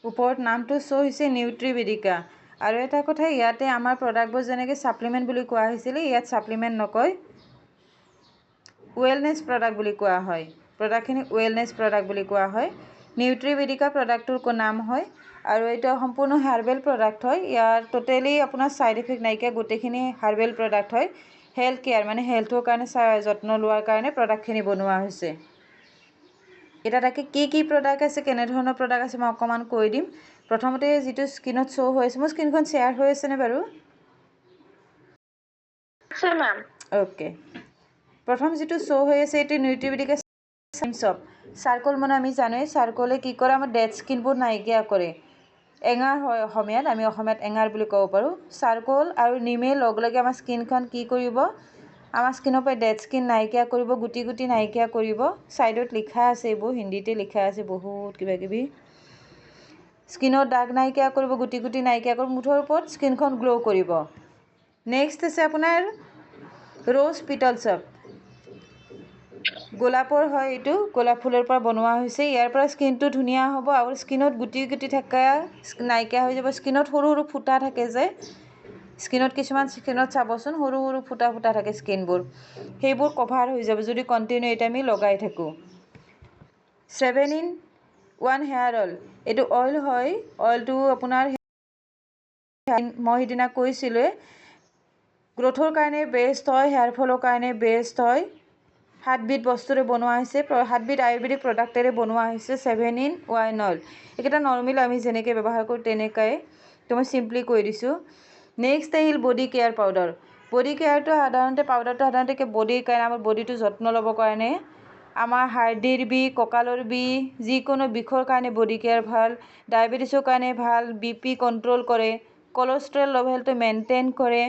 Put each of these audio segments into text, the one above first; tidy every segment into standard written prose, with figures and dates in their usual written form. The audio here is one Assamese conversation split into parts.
ওপৰত নামটো শ্ব' হৈছে নিউট্ৰিবেদিকা। আৰু এটা কথা, ইয়াতে আমাৰ প্ৰডাক্টবোৰ যেনেকৈ ছাপ্লিমেণ্ট বুলি কোৱা হৈছিলে, ইয়াত ছাপ্লিমেণ্ট নকয়, ৱেলনেছ প্ৰডাক্ট বুলি কোৱা হয়। প্ৰডাক্টখিনি ৱেলনেছ প্ৰডাক্ট বুলি কোৱা হয়। নিউট্ৰিবেদিকা প্ৰডাক্টটোৰ নাম হয়। আৰু এইটো সম্পূৰ্ণ হাৰ্বেল প্ৰডাক্ট হয়। ইয়াৰ টোটেলি আপোনাৰ ছাইড ইফেক্ট নাইকিয়া গোটেইখিনি হাৰ্বেল প্ৰডাক্ট হয়। হেল্থ কেয়াৰ মানে হেল্থৰ কাৰণে যত্ন লোৱাৰ কাৰণে প্ৰডাক্টখিনি বনোৱা হৈছে। এতিয়া তাকে কি প্ৰডাক্ট আছে, কেনেধৰণৰ প্ৰডাক্ট আছে মই অকণমান কৈ দিম। প্ৰথমতে যিটো স্কিনত শ্ব' হৈ আছে, মোৰ স্কিনখন শ্বেয়াৰ হৈ আছেনে বাৰু? অ'কে। প্ৰথম যিটো শ্ব' হৈ আছে এইটো নিউট্ৰিবেদিকা চপ। চাৰ্কল মানে আমি জানোৱেই, চাৰ্কলে কি কৰে, আমাৰ ডেড স্কিনবোৰ নাইকিয়া কৰে। এঙাৰ হয় অসমীয়াত, আমি অসমীয়াত এঙাৰ বুলি ক'ব পাৰোঁ। চাৰ্কল আৰু নিমে লগ লাগি আমাৰ স্কিনখন কি কৰিব, আমাৰ স্কিনৰ পৰা ডেড স্কিন নাইকিয়া কৰিব, গুটি গুটি নাইকিয়া কৰিব। ছাইডত লিখা আছে, এইবোৰ হিন্দীতে লিখা আছে বহুত কিবাকিবি। স্কিনৰ দাগ নাইকিয়া কৰিব, গুটি গুটি নাইকিয়া কৰিব, মুঠৰ ওপৰত স্কিনখন গ্ল' কৰিব। নেক্সট আছে আপোনাৰ ৰ'জ পিটল চপ। গোলাপৰ হয়, এইটো গোলাপ ফুলৰ পৰা বনোৱা হৈছে। ইয়াৰ পৰা স্কিনটো ধুনীয়া হ'ব আৰু স্কিনত গুটি গুটি থকা নাইকিয়া হৈ যাব। স্কিনত সৰু সৰু ফুটা থাকে যে, কিছুমান স্কিনত চাবচোন সৰু সৰু ফুটা ফুটা থাকে স্কিনবোৰ, সেইবোৰ কভাৰ হৈ যাব যদি কণ্টিনিউ এটা আমি লগাই থাকোঁ। 7-in-1 হেয়াৰ অইল, এইটো অইল হয়। অইলটো আপোনাৰ মই সিদিনা কৈছিলোঁৱে, গ্ৰ'থৰ কাৰণে বেষ্ট হয়, হেয়াৰ ফলৰ কাৰণে বেষ্ট হয়। 7বিধ বস্তুৰে বনোৱা হৈছে, 7বিধ আয়ুৰ্বেদিক প্ৰডাক্টেৰে বনোৱা হৈছে 7-in-1 অইল। এইকেইটা নৰ্মেল আমি যেনেকৈ ব্যৱহাৰ কৰোঁ তেনেকুৱাই, তো মই চিম্পলি কৈ দিছোঁ। নেক্সট আহিল বডি কেয়াৰ পাউডাৰ। বডি কেয়াৰটো পাউডাৰটো সাধাৰণতে বডিৰ কাৰণে, আমাৰ বডিটো যত্ন ল'বৰ কাৰণে, আমাৰ হাৰ্ডিৰ বিষ, কঁকালৰ বিষ, যিকোনো বিষৰ কাৰণে বডি কেয়াৰ ভাল। ডায়েবেটিছৰ কাৰণে ভাল, BP কণ্ট্ৰল কৰে, কলেষ্ট্ৰল লেভেলটো মেইনটেইন কৰে।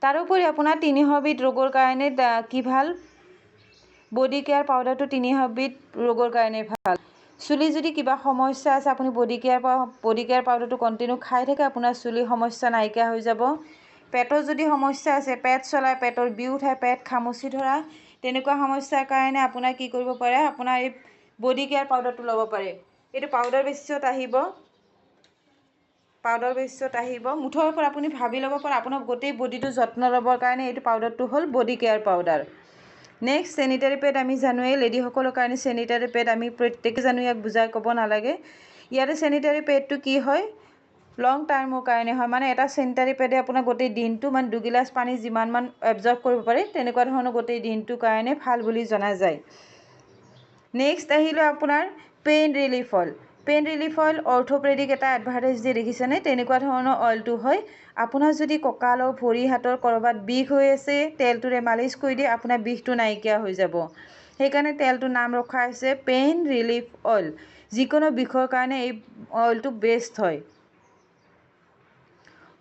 তাৰোপৰি আপোনাৰ 300বিধ ৰোগৰ কাৰণে কি ভাল, বডি কেয়াৰ পাউডাৰটো 300বিধ ৰোগৰ কাৰণে ভাল। চুলি যদি কিবা সমস্যা আছে, আপুনি বডি কেয়াৰ পাউডাৰটো কণ্টিনিউ খাই থাকে, আপোনাৰ চুলিৰ সমস্যা নাইকিয়া হৈ যাব। পেটৰ যদি সমস্যা আছে, পেট চলাই, পেটৰ বিষ উঠাই, পেট খামুচি ধৰা, তেনেকুৱা সমস্যাৰ কাৰণে আপোনাৰ কি কৰিব পাৰে, আপোনাৰ এই বডি কেয়াৰ পাউডাৰটো ল'ব পাৰে। এইটো পাউডাৰ বেচিছত আহিব, মুঠৰ ওপৰত আপুনি ভাবি ল'ব পাৰে আপোনাৰ গোটেই বডিটো যত্ন ল'বৰ কাৰণে এইটো পাউডাৰটো হ'ল body care powder. Next sanitary pad, আমি জানোৱেই লেডিসকলৰ কাৰণে চেনিটাৰী পেড আমি প্ৰত্যেকে জানো, ইয়াক বুজাই ক'ব নালাগে। ইয়াতে চেনিটাৰী পেডটো কি হয়, লং টাইমৰ কাৰণে হয়, মানে এটা চেনিটাৰী পেডে আপোনাৰ গোটেই দিনটো, মানে 2 গিলাচ পানী যিমানমান এবজৰ্ব কৰিব পাৰে, তেনেকুৱা ধৰণৰ গোটেই দিনটোৰ কাৰণে ভাল বুলি জনা যায়। নেক্সট আহিলে আপোনাৰ pain relief oil. Pain relief oil orthopaedic এটা এডভাৰটাইজ দিয়ে দেখিছেনে, তেনেকুৱা ধৰণৰ অইলটো হয়। আপোনাৰ যদি কঁকালৰ ভৰি হাতৰ ক'ৰবাত বিষ হৈ আছে, তেলটোৰে মালিচ কৰি দিয়ে, আপোনাৰ বিষটো নাইকিয়া হৈ যাব। সেইকাৰণে তেলটোৰ নাম ৰখা হৈছে পেইন ৰিলিফ অইল। যিকোনো বিষৰ কাৰণে এই অইলটো বেষ্ট হয়।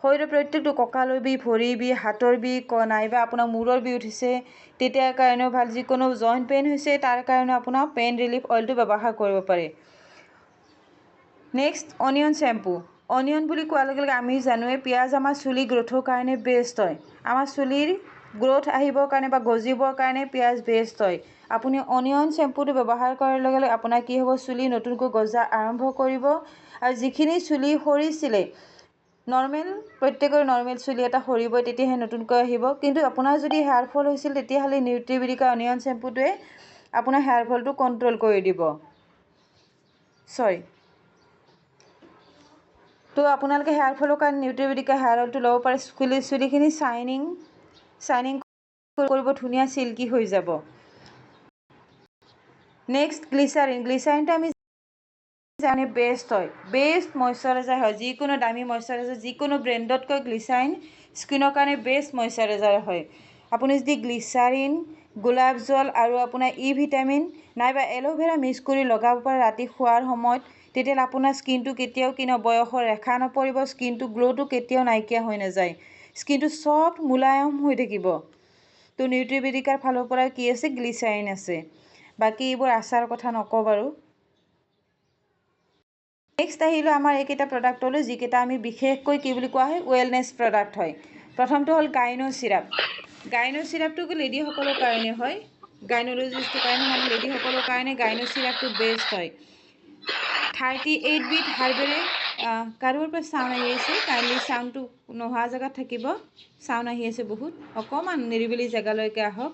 শৰীৰৰ প্ৰত্যেকটো কঁকালৰ বিষ, ভৰিৰ বিষ, হাতৰ বিষ, নাইবা আপোনাৰ মূৰৰ বিষ উঠিছে, তেতিয়াৰ কাৰণেও ভাল। যিকোনো জইণ্ট পেইন হৈছে, তাৰ কাৰণে আপোনাৰ পেইন ৰিলিফ অইলটো ব্যৱহাৰ কৰিব পাৰে। Next onion shampoo. অনিয়ন বুলি কোৱাৰ লগে লগে আমি জানোৱেই, পিঁয়াজ আমাৰ চুলি গ্ৰ'থৰ কাৰণে বেষ্ট হয়। আমাৰ চুলিৰ গ্ৰ'থ আহিবৰ কাৰণে বা গজিবৰ কাৰণে পিঁয়াজ বেষ্ট হয়। আপুনি অনিয়ন শ্বেম্পুটো ব্যৱহাৰ কৰাৰ লগে লগে আপোনাৰ কি হ'ব, চুলি নতুনকৈ গজা আৰম্ভ কৰিব। আৰু যিখিনি চুলি সৰিছিলে, প্ৰত্যেকৰে নৰ্মেল চুলি এটা সৰিবই, তেতিয়াহে নতুনকৈ আহিব। কিন্তু আপোনাৰ যদি হেয়াৰ ফল হৈছিল, তেতিয়াহ'লে নিউট্ৰিবেদিকা অনিয়ন শ্বেম্পুটোৱে আপোনাৰ হেয়াৰ ফলটো কণ্ট্ৰল কৰি দিব। তো আপোনালোকে হেয়াৰ ফলৰ কাৰণে নিউট্ৰিবেদিকা হেয়াৰ অইলটো ল'ব পাৰে। চুলিখিনি শ্বাইনিং কৰিব, ধুনীয়া চিল্কি হৈ যাব। Next glycerine. গ্লিচাৰিনটো আমি জানো বেষ্ট হয়, বেষ্ট মইশ্চাৰাইজাৰ হয়। যিকোনো দামী মইশ্চাৰাইজাৰ, যিকোনো ব্ৰেণ্ডতকৈ গ্লিচাৰিন স্কিনৰ কাৰণে বেষ্ট মইশ্চাৰাইজাৰ হয়। আপুনি যদি গ্লিচাৰিন, গোলাপ জল আৰু আপোনাৰ ভিটামিন নাইবা এল'ভেৰা মিক্স কৰি লগাব পাৰে ৰাতি শোৱাৰ সময়ত, তেতিয়াহ'লে আপোনাৰ স্কিনটো কেতিয়াও বয়সৰ ৰেখা নপৰিব, স্কিনটো গ্ল'টো কেতিয়াও নাইকিয়া হৈ নাযায়, স্কিনটো চফ্ট মুলায়ম হৈ থাকিব। তো নিউট্ৰিবেদিকাৰ ফালৰ পৰা কি আছে, গ্লিচাৰিন আছে। বাকী এইবোৰ আচাৰ কথা নকওঁ বাৰু। নেক্সট আহিলোঁ আমাৰ এইকেইটা প্ৰডাক্টলৈ, যিকেইটা আমি বিশেষকৈ কি বুলি কোৱা হয়, ৱেলনেছ প্ৰডাক্ট হয়। প্ৰথমটো হ'ল গাইনো চিৰাপ। গাইনো চিৰাপটো লেডিসকলৰ কাৰণে হয়, গাইন'লজিষ্টৰ কাৰণে, মানে লেডিসকলৰ কাৰণে গাইনো চিৰাপটো বেষ্ট হয়। 38 বিট হাৰ্বেৰে কাৰোবাৰ পৰা চাউণ্ড আহি আছে, কাইণ্ডলি চাউণ্ডটো নোহোৱা জেগাত থাকিব। চাউণ্ড আহি আছে বহুত, অকণমান নিৰিবিলি জেগালৈকে আহক।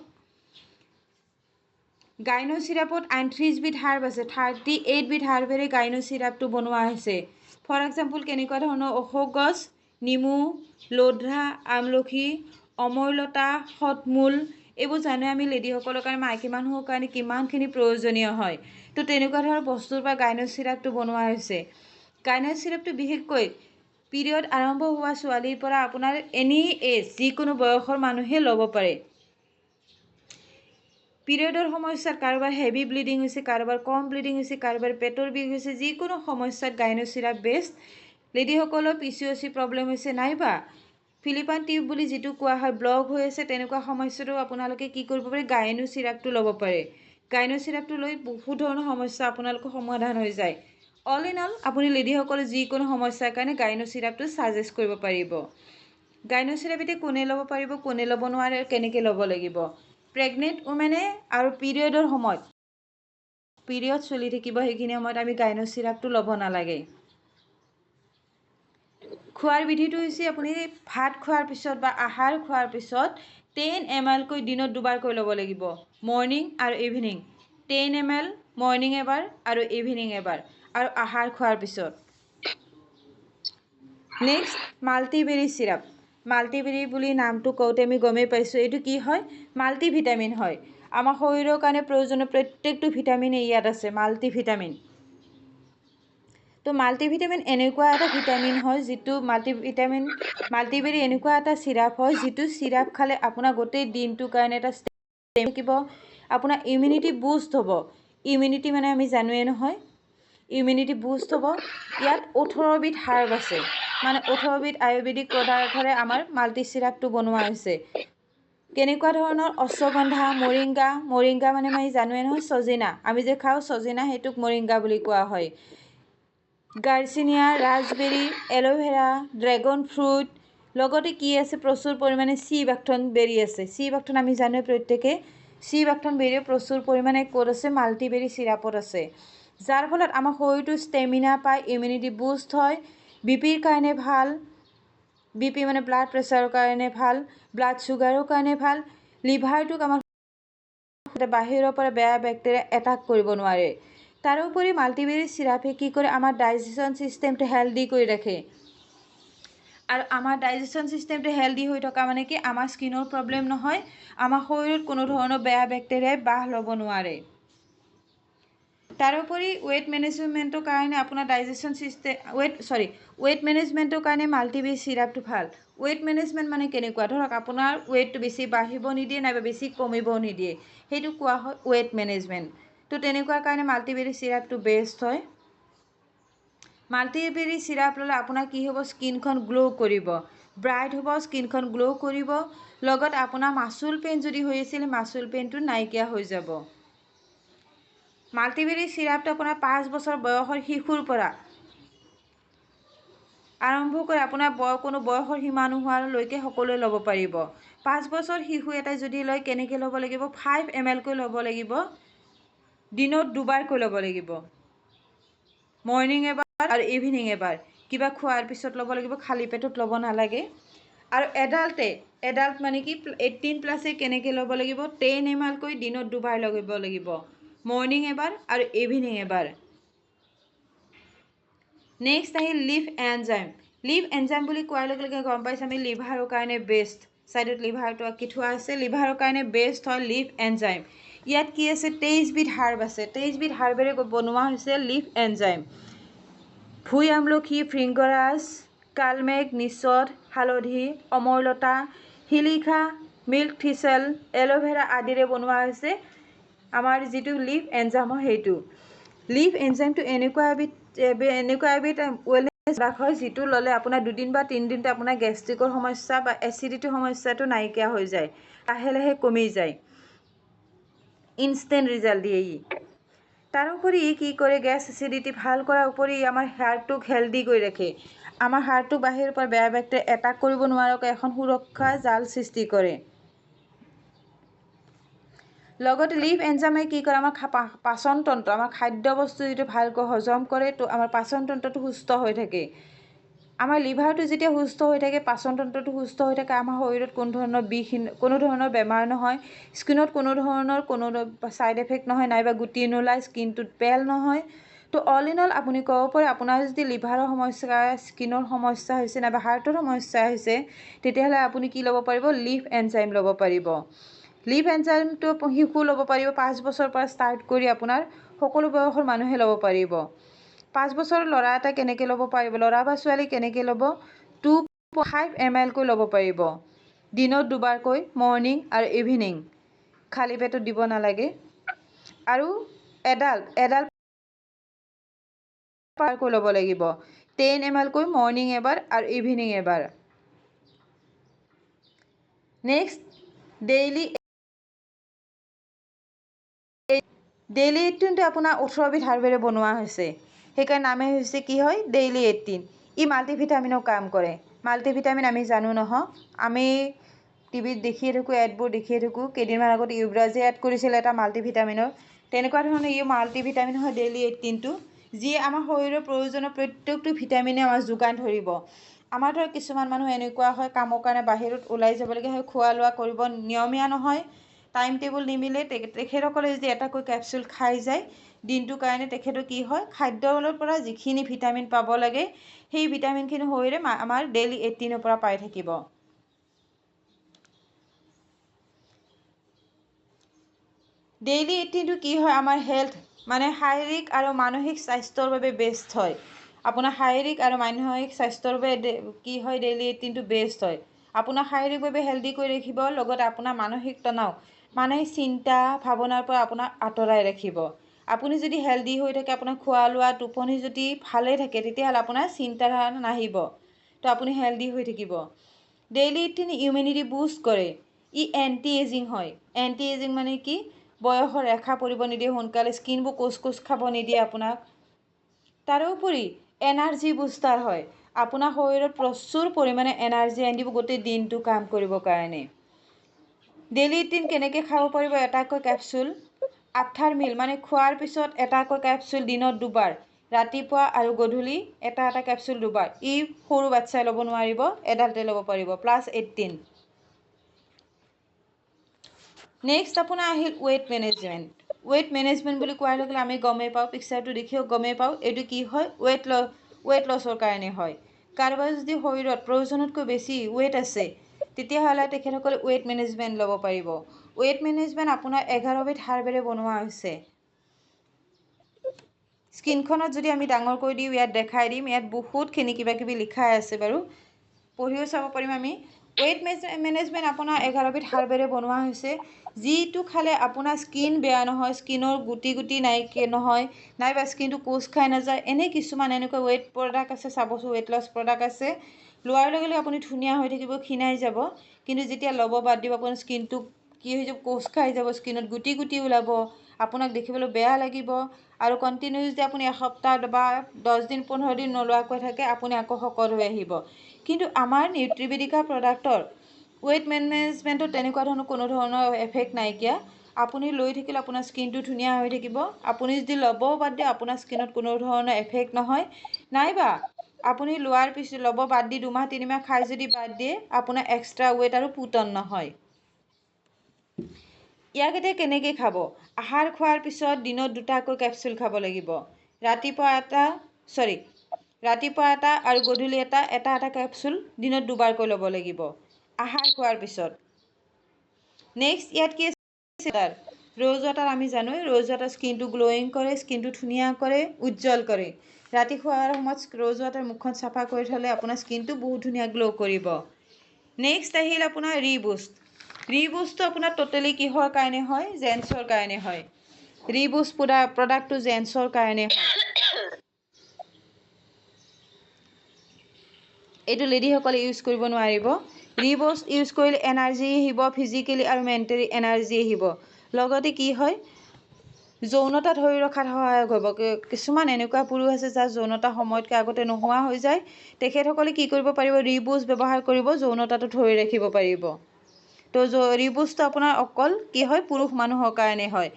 গাইনো চিৰাপত 38 বিট হাৰ্ব আছে, 38 বিট হাৰ্বেৰে গাইনো চিৰাপটো বনোৱা হৈছে। ফৰ এক্সাম্পল কেনেকুৱা ধৰণৰ অশোক গছ, নেমু, লোধা, আমলখি, অমৰলতা, শতমূল, এইবোৰ জানে আমি লেডিসকলৰ কাৰণে, মাইকী মানুহৰ কাৰণে কিমানখিনি প্ৰয়োজনীয় হয়। তো তেনেকুৱা ধৰণৰ বস্তুৰ পৰা গাইনো চিৰাপটো বনোৱা হৈছে। গাইনো চিৰাপটো বিশেষকৈ পিৰিয়ড আৰম্ভ হোৱা ছোৱালীৰ পৰা আপোনাৰ এনি এজ, যিকোনো বয়সৰ মানুহে ল'ব পাৰে। পিৰিয়ডৰ সমস্যাত কাৰোবাৰ হেভি ব্লিডিং হৈছে, কাৰোবাৰ কম ব্লিডিং হৈছে, কাৰোবাৰ পেটৰ বিষ হৈছে, যিকোনো সমস্যাত গাইনো চিৰাপ বেষ্ট। লেডিসকলৰ PCOS প্ৰব্লেম হৈছে, নাইবা ফিলিপাইন টিউব বুলি যিটো কোৱা হয় ব্লক হৈ আছে, তেনেকুৱা সমস্যাটো আপোনালোকে কি কৰিব পাৰে, গাইনো চিৰাপটো ল'ব পাৰে। গাইনো চিৰাপটো লৈ বহুত ধৰণৰ সমস্যা আপোনালোকৰ সমাধান হৈ যায়। অল ইন অল আপুনি লেডিসকলে যিকোনো সমস্যাৰ কাৰণে গাইনো চিৰাপটো ছাজেষ্ট কৰিব পাৰিব। গাইনো চিৰাপ এতিয়া কোনে ল'ব পাৰিব, কোনে ল'ব নোৱাৰে, কেনেকৈ ল'ব লাগিব। প্ৰেগনেণ্ট উমেনে আৰু পিৰিয়ডৰ সময়ত, পিৰিয়ড চলি থাকিব সেইখিনি সময়ত আমি গাইনো চিৰাপটো ল'ব নালাগে। খোৱাৰ বিধিটো হৈছে আপুনি ভাত খোৱাৰ পিছত বা আহাৰ খোৱাৰ পিছত 10 ml কৈ দিনত দুবাৰকৈ ল'ব লাগিব, মৰ্ণিং আৰু ইভিনিং। 10 ml মৰ্ণিং এবাৰ আৰু ইভিনিং এবাৰ, আৰু আহাৰ খোৱাৰ পিছত। Next মাল্টিবেৰী syrup. মাল্টিবেৰী বুলি নামটো কওঁতে আমি গমেই পাইছোঁ এইটো কি হয়, মাল্টিভিটামিন হয়। আমাৰ শৰীৰৰ কাৰণে প্ৰয়োজনীয় প্ৰত্যেকটো ভিটামিনেই ইয়াত আছে, মাল্টিভিটামিন। তো মাল্টিভিটামিন এনেকুৱা এটা ভিটামিন হয় যিটো মাল্টিবেৰী এনেকুৱা এটা চিৰাপ হয় যিটো চিৰাপ খালে আপোনাৰ গোটেই দিনটোৰ কাৰণে এটা থাকিব, আপোনাৰ ইমিউনিটি বুষ্ট হ'ব। ইমিউনিটি মানে আমি জানোৱেই নহয়, ইমিউনিটি বুষ্ট হ'ব। ইয়াত 18 বিধ হাৰ্ব আছে, মানে 18 বিধ আয়ুৰ্বেদিক পদাৰ্থৰে আমাৰ মাল্টি চিৰাপটো বনোৱা হৈছে। কেনেকুৱা ধৰণৰ, অশ্বগন্ধা, মৰিংগা মানে আমি জানোৱেই নহয়, ছজিনা, আমি যে খাওঁ ছজিনা, সেইটোক মৰিংগা বুলি কোৱা হয়। গাৰ্চিনিয়া, ৰাজবেৰী, এল'ভেৰা, ড্ৰেগন ফ্ৰুট, লগতে কি আছে, প্ৰচুৰ পৰিমাণে চি বাকথন বেৰী আছে। চি বাকথন আমি জানোৱেই প্ৰত্যেকে, চি বাকথন বেৰী প্ৰচুৰ পৰিমাণে ক'ত আছে, মাল্টিবেৰী চিৰাপত আছে। যাৰ ফলত আমাৰ শৰীৰটো ষ্টেমিনা পায়, ইমিউনিটি বুষ্ট হয়, বিপিৰ কাৰণে ভাল, বিপি মানে ব্লাড প্ৰেছাৰৰ কাৰণে ভাল, ব্লাড চুগাৰৰ কাৰণে ভাল, লিভাৰটোক আমাৰ বাহিৰৰ পৰা বেয়া বেক্টেৰিয়া এটাক কৰিব নোৱাৰে। তাৰোপৰি মাল্টিবেৰী চিৰাপে কি কৰে, আমাৰ ডাইজেশ্যন ছিষ্টেমটো হেল্ডি কৰি ৰাখে। আৰু আমাৰ ডাইজেশ্যন ছিষ্টেমটো হেল্ডি হৈ থকা মানে কি, আমাৰ স্কিনৰ প্ৰব্লেম নহয়, আমাৰ শৰীৰত কোনো ধৰণৰ বেয়া বেক্টেৰিয়াই বাহ ল'ব নোৱাৰে। তাৰোপৰি ৱেইট মেনেজমেণ্টৰ কাৰণে আপোনাৰ ডাইজেশ্যন ছিষ্টেম ৱেইট মেনেজমেণ্টৰ কাৰণে মাল্টিবেৰী চিৰাপটো ভাল। ৱেইট মেনেজমেণ্ট মানে কেনেকুৱা, ধৰক আপোনাৰ ৱেইটটো বেছি বাঢ়িব নিদিয়ে, নাইবা বেছি কমিবও নিদিয়ে, সেইটো কোৱা হয় ৱেইট মেনেজমেণ্ট। তো তেনেকুৱা কাৰণে মাল্টিবেৰী চিৰাপটো বেষ্ট হয়। মাল্টিবেৰী চিৰাপ ল'লে আপোনাৰ কি হ'ব, স্কিনখন গ্ল' কৰিব, ব্ৰাইট হ'ব, স্কিনখন গ্ল' কৰিব, লগত আপোনাৰ মাচুল পেইন যদি হৈ আছিল, মাচুল পেইনটো নাইকিয়া হৈ যাব। মাল্টিবেৰী চিৰাপটো আপোনাৰ 5 বছৰ বয়সৰ শিশুৰ পৰা আৰম্ভ কৰি আপোনাৰ কোনো বয়সৰ সীমা নোহোৱালৈকে সকলোৱে ল'ব পাৰিব। 5 বছৰ শিশু এটাই যদি লয়, কেনেকৈ ল'ব লাগিব, 5 ml কৈ ল'ব লাগিব, দিনত দুবাৰকৈ ল'ব লাগিব, মৰ্ণিং এবাৰ আৰু ইভিনিং এবাৰ। কিবা খোৱাৰ পিছত ল'ব লাগিব, খালী পেটত ল'ব নালাগে। আৰু এডাল্ট মানে কি 18+ কেনেকৈ ল'ব লাগিব, 10 ml কৈ দিনত দুবাৰ ল'ব লাগিব, মৰ্ণিং এবাৰ আৰু ইভিনিং এবাৰ। নেক্সট আহিল লিভ এনজাইম। লিভ এনজাইম বুলি কোৱাৰ লগে লগে গম পাইছোঁ আমি লিভাৰৰ কাৰণে বেষ্ট। ছাইডত লিভাৰটো আঁকি থোৱা আছে, লিভাৰৰ কাৰণে বেষ্ট হয় লিভ এনজাইম। ইয়াত কি আছে, 23 বিধ হাৰ্ব আছে, 23 বিধ হাৰ্বেৰে বনোৱা হৈছে লিভ এনজাইম। ভুই আমলখি, ভৃংগৰাজ, কালমেঘ, নিচত, হালধি, অমৰলতা, শিলিখা, মিল্ক থিচেল, এল'ভেৰা আদিৰে বনোৱা হৈছে আমাৰ যিটো লিভ এনজাইম হয় সেইটো। লিভ এনজাইমটো এনেকুৱা এবিধ ৱেলনেছ ড্ৰাগ হয় যিটো ল'লে আপোনাৰ 2 দিন বা 3 দিনতে আপোনাৰ গেষ্ট্ৰিকৰ সমস্যা বা এচিডিটিৰ সমস্যাটো নাইকিয়া হৈ যায়, লাহে লাহে কমি যায়, ইনষ্টেণ্ট ৰিজাল্ট দিয়ে ই। তাৰোপৰি ই কি কৰে, গেছ এচিডিটি ভাল কৰাৰ উপৰি আমাৰ হাৰ্টটোক হেল্ডি কৰি ৰাখে, আমাৰ হাৰ্টটোক বাহিৰৰ পৰা বেয়া বেক্টেৰিয়া এটাক কৰিব নোৱাৰাকৈ এখন সুৰক্ষা জাল সৃষ্টি কৰে। লগতে লিভ এনজাইমে কি কৰে আমাৰ পাচন তন্ত্ৰ আমাৰ খাদ্য বস্তু যিটো ভালকৈ হজম কৰে তো আমাৰ পাচন তন্ত্ৰটো সুস্থ হৈ থাকে আমাৰ লিভাৰটো যেতিয়া সুস্থ হৈ থাকে পাচন তন্ত্ৰটো সুস্থ হৈ থাকে আমাৰ শৰীৰত কোনো ধৰণৰ বিষ কোনো ধৰণৰ বেমাৰ নহয় স্কিনত কোনো ধৰণৰ কোনো ছাইড এফেক্ট নহয় নাইবা গুটি নোলায় স্কিনটোত পেল নহয় তো অল ইন অল আপুনি ক'ব পাৰে আপোনাৰ যদি লিভাৰৰ সমস্যা স্কিনৰ সমস্যা হৈছে নাইবা হাৰ্টৰ সমস্যা হৈছে তেতিয়াহ'লে আপুনি কি ল'ব পাৰিব লিভ এনজাইম ল'ব পাৰিব লিভ এনজাইমটো শিশু ল'ব পাৰিব 5 বছৰৰ পৰা ষ্টাৰ্ট কৰি আপোনাৰ সকলো বয়সৰ মানুহে ল'ব পাৰিব 5 বছৰৰ ল'ৰা এটা কেনেকৈ ল'ব পাৰিব ল'ৰা বা ছোৱালী কেনেকৈ ল'ব 2.5 ml কৈ ল'ব পাৰিব দিনত দুবাৰকৈ মৰ্ণিং আৰু ইভিনিং খালী পেটত দিব নালাগে আৰু এডাল্ট পাৰকৈ ল'ব লাগিব 10 ml কৈ মৰ্ণিং এবাৰ আৰু ইভিনিং এবাৰ নেক্সট ডেইলি 18টো আপোনাৰ 18 বিধ হাৰ্বেৰে বনোৱা হৈছে সেইকাৰণে নামে হৈছে কি হয় ডেইলি 18 ই মাল্টিভিটামিনৰ কাম কৰে মাল্টিভিটামিন আমি জানো নহয় আমি টিভিত দেখিয়ে থাকোঁ এডবোৰ দেখিয়ে থাকোঁ কেইদিনমান আগত ইউব্ৰাজে এড কৰিছিলে এটা মাল্টিভিটামিনৰ তেনেকুৱা ধৰণৰ ই মাল্টিভিটামিন হয় ডেইলি 18টো যিয়ে আমাৰ শৰীৰৰ প্ৰয়োজনীয় প্ৰত্যেকটো ভিটামিনে আমাৰ যোগান ধৰিব আমাৰ ধৰক কিছুমান মানুহ এনেকুৱা হয় কামৰ কাৰণে বাহিৰত ওলাই যাবলগীয়া হয় খোৱা লোৱা কৰিব নিয়মীয়া নহয় টাইম টেবুল নিমিলে তেখেতসকলে যদি এটাকৈ কেপচুল খাই যায় দিনটোৰ কাৰণে তেখেতৰ কি হয় খাদ্যৰ পৰা যিখিনি ভিটামিন পাব লাগে সেই ভিটামিনখিনি শৰীৰে আমাৰ ডেইলি 18ৰ পৰা পাই থাকিব ডেইলি 18টো কি হয় আমাৰ হেল্থ মানে শাৰীৰিক আৰু মানসিক স্বাস্থ্যৰ বাবে বেষ্ট হয় আপোনাৰ শাৰীৰিক আৰু মানসিক স্বাস্থ্যৰ বাবে কি হয় ডেইলি 18টো বেষ্ট হয় আপোনাৰ শাৰীৰিকভাৱে হেল্ডি কৰি ৰাখিব লগতে আপোনাৰ মানসিক তনাও মানে চিন্তা ভাৱনাৰ পৰা আপোনাক আঁতৰাই ৰাখিব আপুনি যদি হেল্ডি হৈ থাকে আপোনাৰ খোৱা লোৱা টোপনি যদি ভালে থাকে তেতিয়াহ'লে আপোনাৰ চিন্তাধাৰা নাহিব তো আপুনি হেল্ডি হৈ থাকিব ডেইলি 18 ইমিউনিটি বুষ্ট কৰে ই এণ্টি এজিং হয় এণ্টি এজিং মানে কি বয়সৰ ৰেখা পৰিব নিদিয়ে সোনকালে স্কিনবোৰ কোচ খাব নিদিয়ে আপোনাক তাৰোপৰি এনাৰ্জি বুষ্টাৰ হয় আপোনাৰ শৰীৰত প্ৰচুৰ পৰিমাণে এনাৰ্জি আনিব গোটেই দিনটো কাম কৰিবৰ কাৰণে ডেইলি 18 কেনেকৈ খাব পাৰিব এটাকৈ কেপচুল আফটাৰ মিল মানে খোৱাৰ পিছত এটাকৈ কেপচুল দিনত দুবাৰ ৰাতিপুৱা আৰু গধূলি এটা কেপচুল দুবাৰ ই সৰু বাচ্চাই ল'ব নোৱাৰিব এডাল্টে ল'ব পাৰিব +18 নেক্সট আপোনাৰ আহিল ৱেইট মেনেজমেণ্ট বুলি কোৱাৰ লগে আমি গমেই পাওঁ পিকচাৰটো দেখিও গমেই পাওঁ এইটো কি হয় ৱেইট লছৰ কাৰণে হয় কাৰোবাৰ যদি শৰীৰত প্ৰয়োজনতকৈ বেছি ৱেইট আছে তেতিয়াহ'লে তেখেতসকলে ৱেইট মেনেজমেণ্ট ল'ব পাৰিব ৱেইট মেনেজমেণ্ট আপোনাৰ 11 বিধ হাৰ্বেৰে বনোৱা হৈছে স্কিনখনত যদি আমি ডাঙৰ কৰি দিওঁ ইয়াত দেখাই দিম ইয়াত বহুতখিনি কিবা কিবি লিখাই আছে বাৰু পঢ়িও চাব পাৰিম আমি ৱেইট মেনেজমেণ্ট আপোনাৰ 11 বিধ হাৰ্বেৰে বনোৱা হৈছে যিটো খালে আপোনাৰ স্কিন বেয়া নহয় স্কিনৰ গুটি নহয় নাইবা স্কিনটো কোচ খাই নাযায় এনে কিছুমান এনেকুৱা ৱেইট প্ৰডাক্ট আছে চাবচোন ৱেইট লছ প্ৰডাক্ট আছে লোৱাৰ লগে লগে আপুনি ধুনীয়া হৈ থাকিব ক্ষীণাই যাব কিন্তু যেতিয়া ল'ব বাদ দিব আপোনাৰ স্কিনটো কি হৈ যাব কোচ খাই যাব স্কিনত গুটি ওলাব আপোনাক দেখিবলৈ বেয়া লাগিব আৰু কণ্টিনিউছলি আপুনি এসপ্তাহ বা 10 দিন 15 দিন নলোৱাকৈ থাকে আপুনি আকৌ শকত হৈ আহিব কিন্তু আমাৰ নিউট্ৰিবেদিকা প্ৰডাক্টৰ ৱেইট মেনেজমেণ্টত তেনেকুৱা ধৰণৰ কোনো ধৰণৰ এফেক্ট নাইকিয়া আপুনি লৈ থাকিলে আপোনাৰ স্কিনটো ধুনীয়া হৈ থাকিব আপুনি যদি ল'ব বাদ দিয়ে আপোনাৰ স্কিনত কোনো ধৰণৰ এফেক্ট নহয় নাইবা আপুনি লোৱাৰ পিছত ল'ব বাদ দি 2 মাহ 3 মাহ খাই যদি বাদ দিয়ে আপোনাৰ এক্সট্ৰা ৱেইট আৰু পুটন নহয় ইয়াক এতিয়া কেনেকৈ খাব আহাৰ খোৱাৰ পিছত দিনত 2টাকৈ কেপচুল খাব লাগিব ৰাতিপুৱা এটা আৰু গধূলি এটা কেপচুল দিনত 2বাৰকৈ ল'ব লাগিব আহাৰ খোৱাৰ পিছত নেক্সট ইয়াত কি আছে ৰ'জ ৱাটাৰ আমি জানোই ৰ'জ ৱাটাৰ স্কিনটো গ্লোয়িং কৰে স্কিনটো ধুনীয়া কৰে উজ্জ্বল কৰে ৰাতি খোৱাৰ সময়ত ৰ'জ ৱাটাৰ মুখখন চাফা কৰি থ'লে আপোনাৰ স্কিনটো বহুত ধুনীয়া গ্লো কৰিব নেক্সট আহিল আপোনাৰ ৰিবুষ্টটো আপোনাৰ টোটেলি কিহৰ কাৰণে হয় জেন্টছৰ কাৰণে হয় ৰিবুষ্ট প্ৰডাক্টটো জেন্টছৰ কাৰণে হয় এইটো লেডিসকলে ইউজ কৰিব নোৱাৰিব ৰিবুষ্ট ইউজ কৰিলে এনাৰ্জি আহিব ফিজিকেলি আৰু মেণ্টেলি এনাৰ্জি আহিব লগতে কি হয় যৌনতা ধৰি ৰখাত সহায়ক হ'ব কিছুমান এনেকুৱা পুৰুষ আছে যাৰ যৌনতা সময়তকৈ আগতে নোহোৱা হৈ যায় তেখেতসকলে কি কৰিব পাৰিব ৰিবুষ্ট ব্যৱহাৰ কৰিব যৌনতাটো ধৰি ৰাখিব পাৰিব তো ৰিবুষ্টটো আপোনাৰ অকল কি হয় পুৰুষ মানুহৰ কাৰণে হয়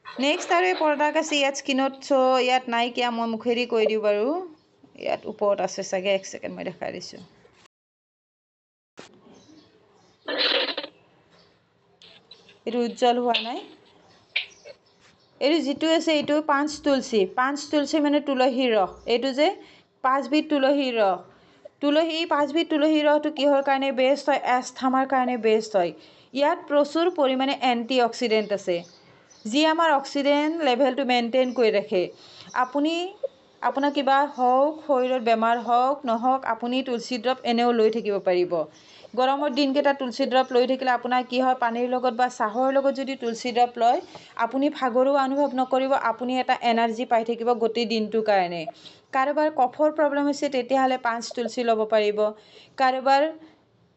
নেক্সট আৰু এই প্ৰডাক্ট আছে ইয়াত স্কিনত ইয়াত নাইকিয়া মই মুখেদি কৈ দিওঁ বাৰু ইয়াত ওপৰত আছে চাগে এক ছেকেণ্ড মই দেখাই দিছোঁ এইটো উজ্জ্বল হোৱা নাই এইটো যিটো আছে এইটো পাঁচ তুলসী মানে তুলসীৰ ৰস এইটো যে 5 বিধ তুলসীৰ ৰস তুলসী 5 বিধ তুলসীৰ ৰসটো কিহৰ কাৰণে বেষ্ট হয় এस्थমাৰ কাৰণে বেষ্ট হয় ইয়াত প্ৰচুৰ পৰিমাণে এণ্টি অক্সিডেণ্ট আছে যি আমাৰ অক্সিডেণ্ট লেভেলটো মেইনটেইন কৰি ৰাখে আপুনি আপোনাৰ কিবা হওক শৰীৰত বেমাৰ হওক নহওক আপুনি তুলসী দ্ৰৱ এনেও লৈ থাকিব পাৰিব গৰমৰ দিনকেইটা তুলসী দ্ৰৱ লৈ থাকিলে আপোনাৰ কি হয় পানীৰ লগত বা চাহৰ লগত যদি তুলসী দ্ৰৱ লয় আপুনি ভাগৰুৱা অনুভৱ নকৰিব আপুনি এটা এনাৰ্জি পাই থাকিব গোটেই দিনটোৰ কাৰণে কাৰোবাৰ কফৰ প্ৰব্লেম হৈছে তেতিয়াহ'লে 5 তুলসী ল'ব পাৰিব কাৰোবাৰ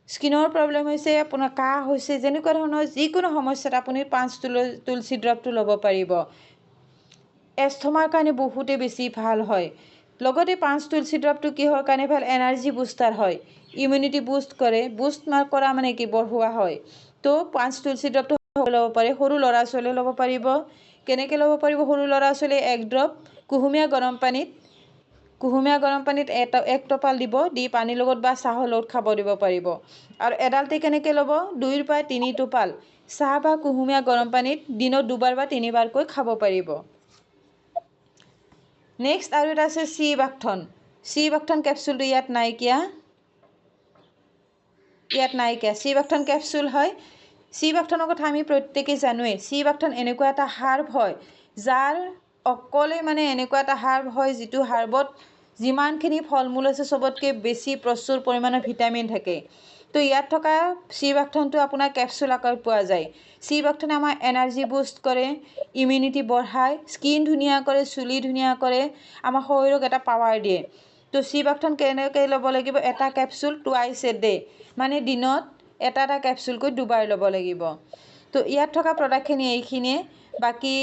স্কিনৰ প্ৰব্লেম হৈছে আপোনাৰ কাহ হৈছে যেনেকুৱা ধৰণৰ যিকোনো সমস্যাত আপুনি 5 তুলসী দ্ৰৱটো ল'ব পাৰিব এস্থমাৰ কাৰণে বহুতে বেছি ভাল হয় লগতে 5 তুলসী দ্ৰৱটো কিহৰ কাৰণে ভাল এনাৰ্জি বুষ্টাৰ হয় ইমিউনিটি বুষ্ট কৰে বুষ্ট কৰা মানে কি বঢ়োৱা হয় তো 5 তুলসী দ্ৰৱটো ল'ব পাৰে সৰু ল'ৰা ছোৱালীয়ে ল'ব পাৰিব কেনেকৈ ল'ব পাৰিব সৰু ল'ৰা ছোৱালীয়ে এক দ্ৰৱ কুহুমীয়া গৰম পানীত এক টোপাল দিব দি পানীৰ লগত বা চাহৰ লগত খাব দিব পাৰিব আৰু এডালতে কেনেকৈ ল'ব 2 পৰা 3 টোপাল চাহ বা কুহুমীয়া গৰম পানীত দিনত 2বাৰ বা 3বাৰকৈ খাব পাৰিব নেক্সট আৰু এটা আছে চি বাকথন কেপচুলটো ইয়াত নাইকিয়া চি বাকথন কেপচুল হয় চি বাকথনৰ কথা আমি প্ৰত্যেকেই জানোৱেই চি বাকথন এনেকুৱা এটা হাৰ্ব হয় যাৰ অকলে মানে এনেকুৱা এটা হাৰ্ব হয় যিটো হাৰ্বত যিমানখিনি ফল মূল আছে চবতকৈ বেছি প্ৰচুৰ পৰিমাণৰ ভিটামিন থাকে তো ইয়াত থকা চি বাকথনটো আপোনাৰ কেপচুল আকাৰত পোৱা যায় চি বাকথনে আমাৰ এনাৰ্জি বুষ্ট কৰে ইমিউনিটি বঢ়ায় স্কিন ধুনীয়া কৰে চুলি ধুনীয়া কৰে আমাৰ শৰীৰক এটা পাৱাৰ দিয়ে তো চি বাকথন কেনেকৈ ল'ব লাগিব এটা কেপচুল টুৱাইছ এ ডে মানে দিনত এটা কেপচুলকৈ 2বাৰ ল'ব লাগিব তো ইয়াত থকা প্ৰডাক্টখিনি এইখিনিয়ে বাকী